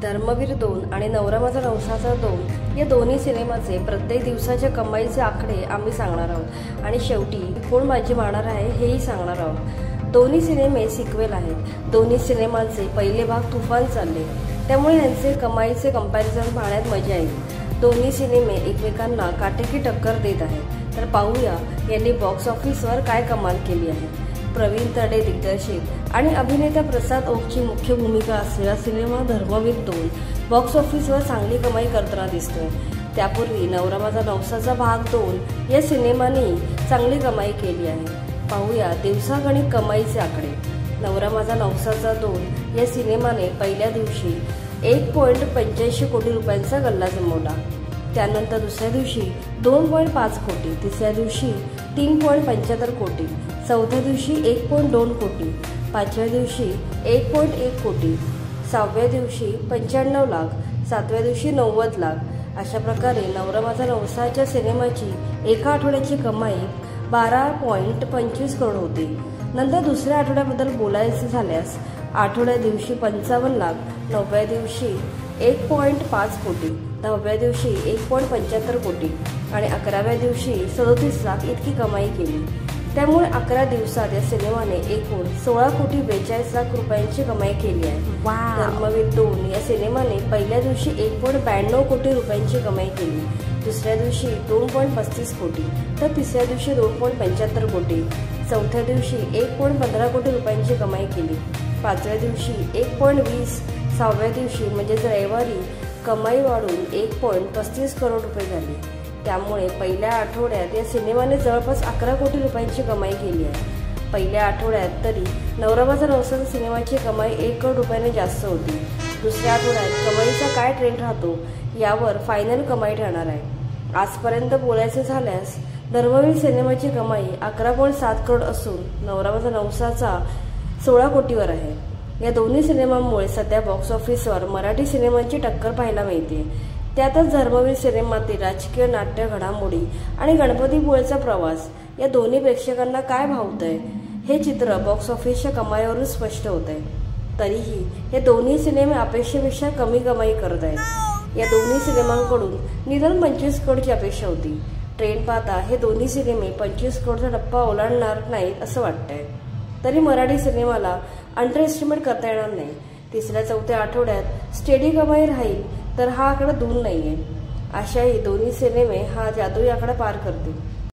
धर्मवीर 2 आणि नवरा माझा नवसाचा 2 या दोन्ही सिनेमाचे प्रत्येक दिवसाच्या कमाईचे आकडे आम्ही सांगणार आहोत आणि शेवटी कोण बाजी मारणार आहे हेही सांगणार आहोत। दोन्ही सिनेमे सिक्वेल आहेत। दोन्ही सिनेमांचे पहिले भाग तुफान चालले, त्यामुळे यांचे कमाईचे कंपॅरिझन पाहण्यात मजा येईल। दोन्ही सिनेमे एकमेकांना काटेकी टक्कर देत आहेत। तर पाहूया यांनी बॉक्स ऑफिसवर काय कमाल केली आहे। प्रवीण तरडे दिग्दर्शित आणि अभिनेता प्रसाद ओकची मुख्य भूमिका असलेला सिनेमा धर्मवीर 2 बॉक्स ऑफिसवर चांगली कमाई करताना दिसतोय। त्यापूर्वी नवरा माझा नवसाचा भाग 2 या सिनेमाने चांगली कमाई केली आहे। पाहूया दिवसागणिक कमाईचे आकडे। नवरा माझा नवसाचा 2 या सिनेमाने पहिल्या दिवशी 1.85 कोटी रुपयांचा गल्ला जमवला। त्यानंतर दुसऱ्या दिवशी 2.5 कोटी, तिसऱ्या दिवशी 3.75 कोटी, चौथ्या दिवशी 1.2 कोटी, पाचव्या दिवशी 1.1 कोटी, सहाव्या दिवशी 95 लाख, सातव्या दिवशी 90 लाख। अशा प्रकारे नवरा माझा नवसाच्या सिनेमाची एका आठवड्याची कमाई 12.25 करोड होती। नंतर दुसऱ्या आठवड्याबद्दल बोलायचे झाल्यास आठवड्या दिवशी 55 लाख, नवव्या दिवशी 1.5 कोटी, दहाव्या दिवशी 1.75 कोटी आणि 11व्या दिवशी 37 लाख इतकी कमाई केली। त्यामुळे 11 दिवसात या सिनेमाने एकूण 16 कोटी 42 लाख रुपयांची कमाई केली आहे। धर्मवीर 2 या सिनेमाने पहिल्या दिवशी 1.92 कोटी रुपयांची कमाई केली, दुसऱ्या दिवशी 2.35 कोटी, तर तिसऱ्या दिवशी 2.75 कोटी, चौथ्या दिवशी 1.15 कोटी रुपयांची कमाई केली, पाचव्या दिवशी 1.20, सहाव्या दिवशी म्हणजेच रविवारी कमाई वाढून 1.35 करोड रुपये झाली। त्यामुळे पहिल्या आठवड्यात या सिनेमाने जवळपास 11 कोटी रुपयांची कमाई केली आहे। पहिल्या आठवड्यात तरी नवरा माझा नवसाचा सिनेमाची कमाई 1 करोड रुपयाने जास्त होती। दुसऱ्या आठवड्यात कमाईचा काय ट्रेंड राहतो यावर फायनल कमाई ठरणार आहे। आजपर्यंत बोलायचे झाल्यास धर्मवीर सिनेमाची कमाई 11.7 करोड असून नवरा माझा नवसाचा 16 कोटीवर आहे। या दोन्ही सिनेमांमुळे सध्या बॉक्स ऑफिसवर मराठी सिनेमांची टक्कर पाहायला मिळते। त्यातच धर्मवीर सिनेमातील राजकीय नाट्य घडामोडी आणि गणपतीपुळेचा प्रवास या दोन्ही प्रेक्षकांना काय भावतंय हे चित्र बॉक्स ऑफिसच्या कमाईवरून स्पष्ट होत आहे। तरीही हे दोन्ही सिनेमे अपेक्षेपेक्षा कमी कमाई करत आहेत। या दोन्ही सिनेमांकडून निदान 25 करोडची अपेक्षा होती। ट्रेंड पाहता हे दोन्ही सिनेमे 25 करोडचा टप्पा ओलांडणार नाहीत असं वाटतंय। तरी मराठी सिनेमाला अंडर एस्टिमेट करता येणार नाही। तिसऱ्या चौथ्या आठवड्यात स्टेडी कमाई राहील तर हा आकडा दूर नाहीये। अशाही दोन्ही सिनेमे हा जादुई आकडा पार करतील।